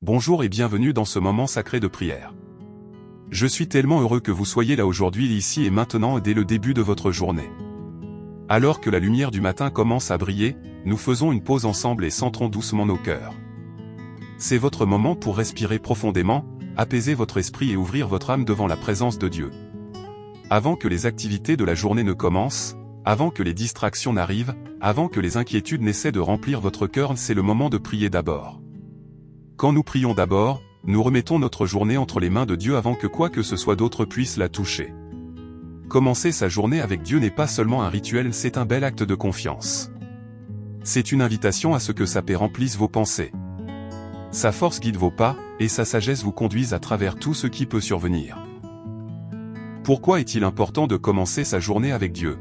Bonjour et bienvenue dans ce moment sacré de prière. Je suis tellement heureux que vous soyez là aujourd'hui, ici et maintenant, dès le début de votre journée. Alors que la lumière du matin commence à briller, nous faisons une pause ensemble et centrons doucement nos cœurs. C'est votre moment pour respirer profondément, apaiser votre esprit et ouvrir votre âme devant la présence de Dieu. Avant que les activités de la journée ne commencent, avant que les distractions n'arrivent, avant que les inquiétudes n'essaient de remplir votre cœur, c'est le moment de prier d'abord. Quand nous prions d'abord, nous remettons notre journée entre les mains de Dieu avant que quoi que ce soit d'autre puisse la toucher. Commencer sa journée avec Dieu n'est pas seulement un rituel, c'est un bel acte de confiance. C'est une invitation à ce que sa paix remplisse vos pensées. Sa force guide vos pas, et sa sagesse vous conduise à travers tout ce qui peut survenir. Pourquoi est-il important de commencer sa journée avec Dieu?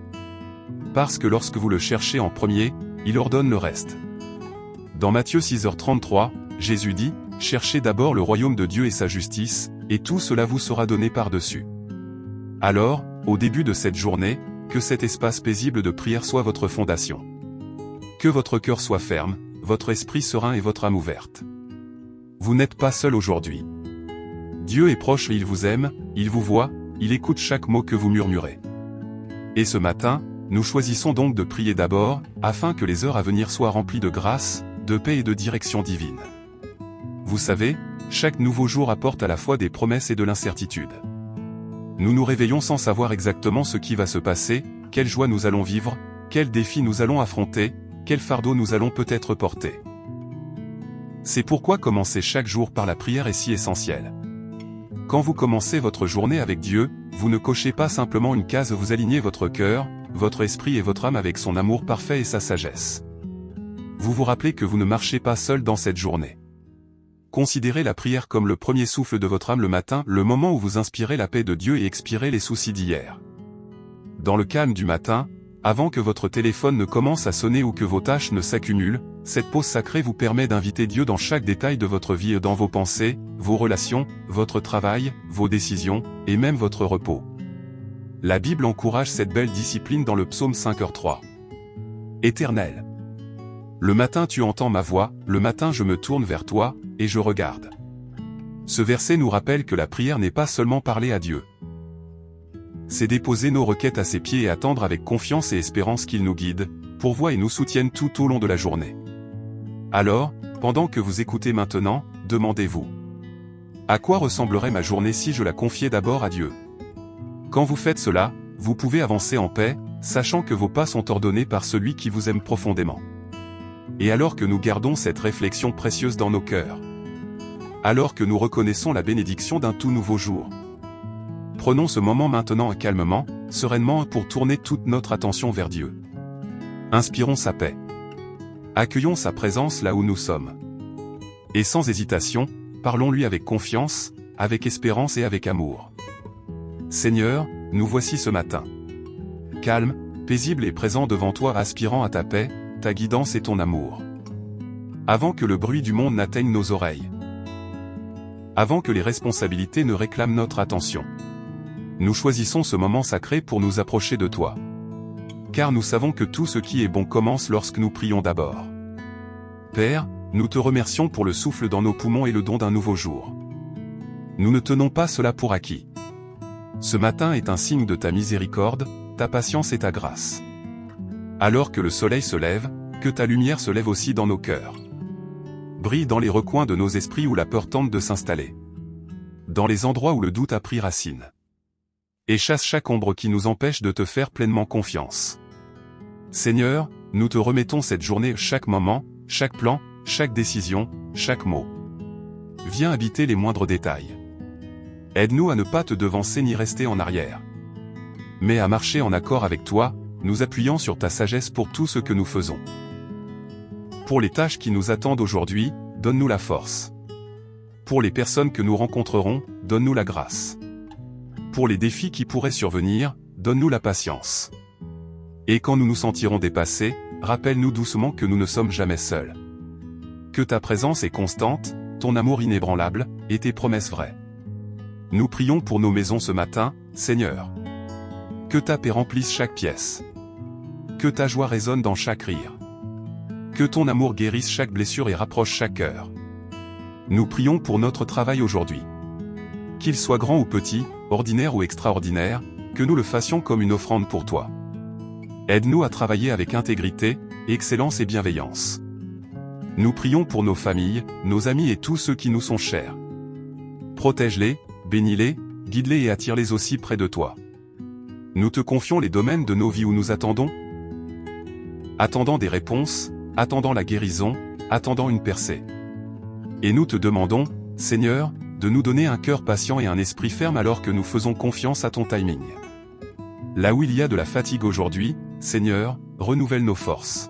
Parce que lorsque vous le cherchez en premier, il ordonne le reste. Dans Matthieu 6h33, Jésus dit, « Cherchez d'abord le royaume de Dieu et sa justice, et tout cela vous sera donné par-dessus. » Alors, au début de cette journée, que cet espace paisible de prière soit votre fondation. Que votre cœur soit ferme, votre esprit serein et votre âme ouverte. Vous n'êtes pas seul aujourd'hui. Dieu est proche et il vous aime, il vous voit, il écoute chaque mot que vous murmurez. Et ce matin, nous choisissons donc de prier d'abord, afin que les heures à venir soient remplies de grâce, de paix et de direction divine. Vous savez, chaque nouveau jour apporte à la fois des promesses et de l'incertitude. Nous nous réveillons sans savoir exactement ce qui va se passer, quelle joie nous allons vivre, quels défis nous allons affronter, quel fardeau nous allons peut-être porter. C'est pourquoi commencer chaque jour par la prière est si essentiel. Quand vous commencez votre journée avec Dieu, vous ne cochez pas simplement une case, vous alignez votre cœur, votre esprit et votre âme avec son amour parfait et sa sagesse. Vous vous rappelez que vous ne marchez pas seul dans cette journée. Considérez la prière comme le premier souffle de votre âme le matin, le moment où vous inspirez la paix de Dieu et expirez les soucis d'hier. Dans le calme du matin, avant que votre téléphone ne commence à sonner ou que vos tâches ne s'accumulent, cette pause sacrée vous permet d'inviter Dieu dans chaque détail de votre vie, dans vos pensées, vos relations, votre travail, vos décisions, et même votre repos. La Bible encourage cette belle discipline dans le psaume 5h3. Éternel. Le matin tu entends ma voix, le matin je me tourne vers toi, et je regarde. Ce verset nous rappelle que la prière n'est pas seulement parler à Dieu. C'est déposer nos requêtes à ses pieds et attendre avec confiance et espérance qu'il nous guide, pourvoie et nous soutienne tout au long de la journée. Alors, pendant que vous écoutez maintenant, demandez-vous: à quoi ressemblerait ma journée si je la confiais d'abord à Dieu? Quand vous faites cela, vous pouvez avancer en paix, sachant que vos pas sont ordonnés par celui qui vous aime profondément. Et alors que nous gardons cette réflexion précieuse dans nos cœurs, alors que nous reconnaissons la bénédiction d'un tout nouveau jour, prenons ce moment maintenant calmement, sereinement pour tourner toute notre attention vers Dieu. Inspirons sa paix. Accueillons sa présence là où nous sommes. Et sans hésitation, parlons-lui avec confiance, avec espérance et avec amour. Seigneur, nous voici ce matin. Calme, paisible et présent devant toi, aspirant à ta paix, ta guidance et ton amour. Avant que le bruit du monde n'atteigne nos oreilles. Avant que les responsabilités ne réclament notre attention. Nous choisissons ce moment sacré pour nous approcher de toi. Car nous savons que tout ce qui est bon commence lorsque nous prions d'abord. Père, nous te remercions pour le souffle dans nos poumons et le don d'un nouveau jour. Nous ne tenons pas cela pour acquis. Ce matin est un signe de ta miséricorde, ta patience et ta grâce. Alors que le soleil se lève, que ta lumière se lève aussi dans nos cœurs. Brille dans les recoins de nos esprits où la peur tente de s'installer. Dans les endroits où le doute a pris racine. Et chasse chaque ombre qui nous empêche de te faire pleinement confiance. Seigneur, nous te remettons cette journée, chaque moment, chaque plan, chaque décision, chaque mot. Viens habiter les moindres détails. Aide-nous à ne pas te devancer ni rester en arrière. Mais à marcher en accord avec toi, nous appuyant sur ta sagesse pour tout ce que nous faisons. Pour les tâches qui nous attendent aujourd'hui, donne-nous la force. Pour les personnes que nous rencontrerons, donne-nous la grâce. Pour les défis qui pourraient survenir, donne-nous la patience. Et quand nous nous sentirons dépassés, rappelle-nous doucement que nous ne sommes jamais seuls. Que ta présence est constante, ton amour inébranlable, et tes promesses vraies. Nous prions pour nos maisons ce matin, Seigneur. Que ta paix remplisse chaque pièce. Que ta joie résonne dans chaque rire. Que ton amour guérisse chaque blessure et rapproche chaque cœur. Nous prions pour notre travail aujourd'hui. Qu'il soit grand ou petit, ordinaire ou extraordinaire, que nous le fassions comme une offrande pour toi. Aide-nous à travailler avec intégrité, excellence et bienveillance. Nous prions pour nos familles, nos amis et tous ceux qui nous sont chers. Protège-les, bénis-les, guide-les et attire-les aussi près de toi. Nous te confions les domaines de nos vies où nous attendons des réponses, attendant la guérison, attendant une percée. Et nous te demandons, Seigneur, de nous donner un cœur patient et un esprit ferme alors que nous faisons confiance à ton timing. Là où il y a de la fatigue aujourd'hui, Seigneur, renouvelle nos forces.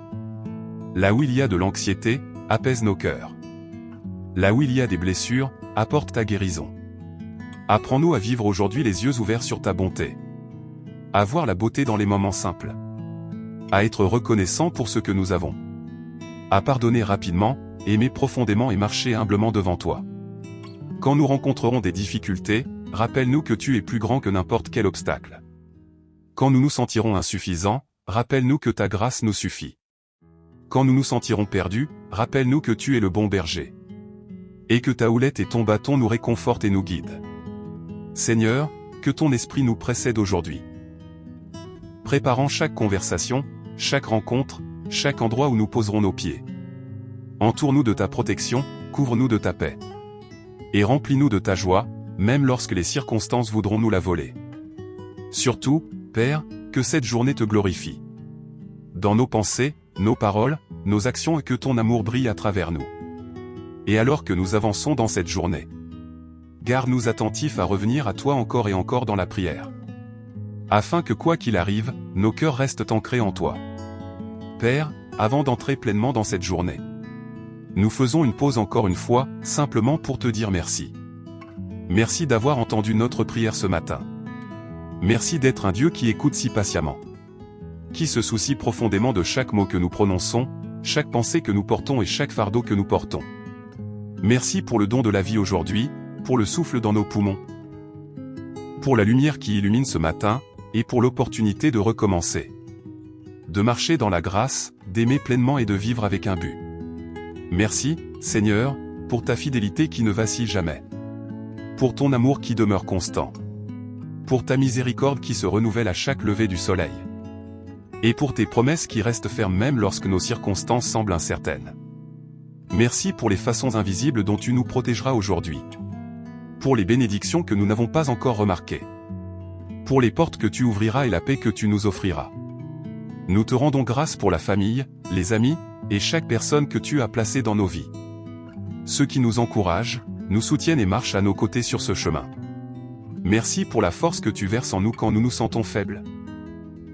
Là où il y a de l'anxiété, apaise nos cœurs. Là où il y a des blessures, apporte ta guérison. Apprends-nous à vivre aujourd'hui les yeux ouverts sur ta bonté. À voir la beauté dans les moments simples. À être reconnaissant pour ce que nous avons. À pardonner rapidement, aimer profondément et marcher humblement devant toi. Quand nous rencontrerons des difficultés, rappelle-nous que tu es plus grand que n'importe quel obstacle. Quand nous nous sentirons insuffisants, rappelle-nous que ta grâce nous suffit. Quand nous nous sentirons perdus, rappelle-nous que tu es le bon berger. Et que ta houlette et ton bâton nous réconfortent et nous guident. Seigneur, que ton esprit nous précède aujourd'hui. Préparant chaque conversation, chaque rencontre, chaque endroit où nous poserons nos pieds. Entoure-nous de ta protection, couvre-nous de ta paix. Et remplis-nous de ta joie, même lorsque les circonstances voudront nous la voler. Surtout, Père, que cette journée te glorifie. Dans nos pensées, nos paroles, nos actions et que ton amour brille à travers nous. Et alors que nous avançons dans cette journée, garde-nous attentifs à revenir à toi encore et encore dans la prière. Afin que quoi qu'il arrive, nos cœurs restent ancrés en toi. Père, avant d'entrer pleinement dans cette journée, nous faisons une pause encore une fois, simplement pour te dire merci. Merci d'avoir entendu notre prière ce matin. Merci d'être un Dieu qui écoute si patiemment. Qui se soucie profondément de chaque mot que nous prononçons, chaque pensée que nous portons et chaque fardeau que nous portons. Merci pour le don de la vie aujourd'hui, pour le souffle dans nos poumons, pour la lumière qui illumine ce matin, et pour l'opportunité de recommencer. De marcher dans la grâce, d'aimer pleinement et de vivre avec un but. Merci, Seigneur, pour ta fidélité qui ne vacille jamais. Pour ton amour qui demeure constant. Pour ta miséricorde qui se renouvelle à chaque lever du soleil. Et pour tes promesses qui restent fermes même lorsque nos circonstances semblent incertaines. Merci pour les façons invisibles dont tu nous protégeras aujourd'hui. Pour les bénédictions que nous n'avons pas encore remarquées. Pour les portes que tu ouvriras et la paix que tu nous offriras. Nous te rendons grâce pour la famille, les amis, et chaque personne que tu as placée dans nos vies. Ceux qui nous encouragent, nous soutiennent et marchent à nos côtés sur ce chemin. Merci pour la force que tu verses en nous quand nous nous sentons faibles.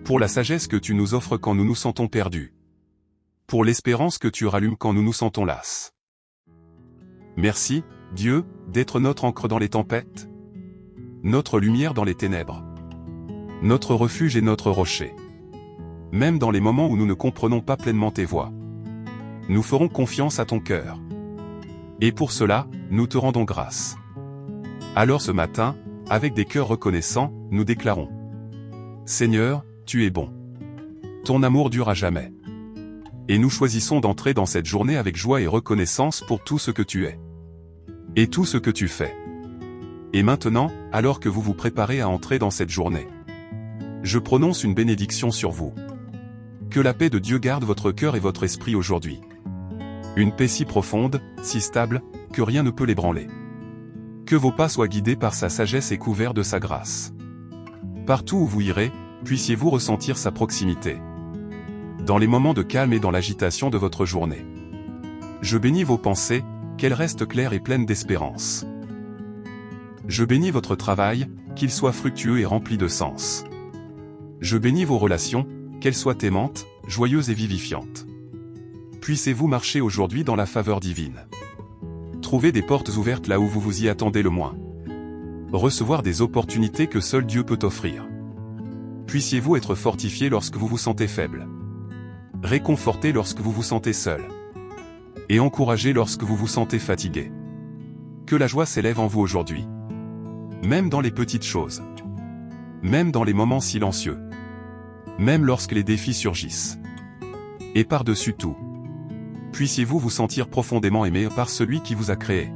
Pour la sagesse que tu nous offres quand nous nous sentons perdus. Pour l'espérance que tu rallumes quand nous nous sentons las. Merci, Dieu, d'être notre encre dans les tempêtes. Notre lumière dans les ténèbres. Notre refuge et notre rocher. Même dans les moments où nous ne comprenons pas pleinement tes voies. Nous ferons confiance à ton cœur. Et pour cela, nous te rendons grâce. Alors ce matin, avec des cœurs reconnaissants, nous déclarons. Seigneur, tu es bon. Ton amour dure à jamais. Et nous choisissons d'entrer dans cette journée avec joie et reconnaissance pour tout ce que tu es. Et tout ce que tu fais. Et maintenant, alors que vous vous préparez à entrer dans cette journée, je prononce une bénédiction sur vous. Que la paix de Dieu garde votre cœur et votre esprit aujourd'hui. Une paix si profonde, si stable, que rien ne peut l'ébranler. Que vos pas soient guidés par sa sagesse et couverts de sa grâce. Partout où vous irez, puissiez-vous ressentir sa proximité. Dans les moments de calme et dans l'agitation de votre journée. Je bénis vos pensées, qu'elles restent claires et pleines d'espérance. Je bénis votre travail, qu'il soit fructueux et rempli de sens. Je bénis vos relations, qu'elles soient aimantes, joyeuses et vivifiantes. Puissez-vous marcher aujourd'hui dans la faveur divine. Trouver des portes ouvertes là où vous vous y attendez le moins. Recevoir des opportunités que seul Dieu peut offrir. Puissiez-vous être fortifié lorsque vous vous sentez faible. Réconforté lorsque vous vous sentez seul. Et encouragé lorsque vous vous sentez fatigué. Que la joie s'élève en vous aujourd'hui. Même dans les petites choses. Même dans les moments silencieux. Même lorsque les défis surgissent. Et par-dessus tout. Puissiez-vous vous sentir profondément aimé par celui qui vous a créé.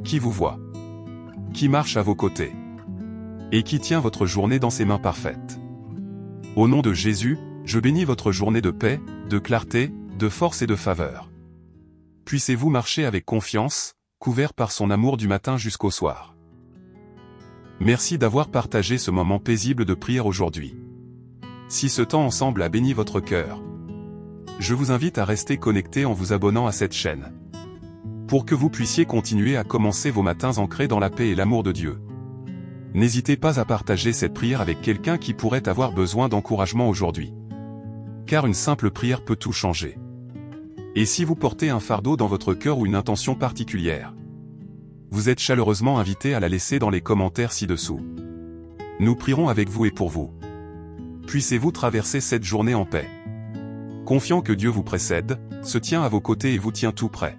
qui vous voit, qui marche à vos côtés, et qui tient votre journée dans ses mains parfaites. Au nom de Jésus, je bénis votre journée de paix, de clarté, de force et de faveur. Puissez-vous marcher avec confiance, couvert par son amour du matin jusqu'au soir. Merci d'avoir partagé ce moment paisible de prière aujourd'hui. Si ce temps ensemble a béni votre cœur, je vous invite à rester connecté en vous abonnant à cette chaîne, pour que vous puissiez continuer à commencer vos matins ancrés dans la paix et l'amour de Dieu. N'hésitez pas à partager cette prière avec quelqu'un qui pourrait avoir besoin d'encouragement aujourd'hui. Car une simple prière peut tout changer. Et si vous portez un fardeau dans votre cœur ou une intention particulière, vous êtes chaleureusement invité à la laisser dans les commentaires ci-dessous. Nous prierons avec vous et pour vous. Puissiez-vous traverser cette journée en paix, confiant que Dieu vous précède, se tient à vos côtés et vous tient tout près.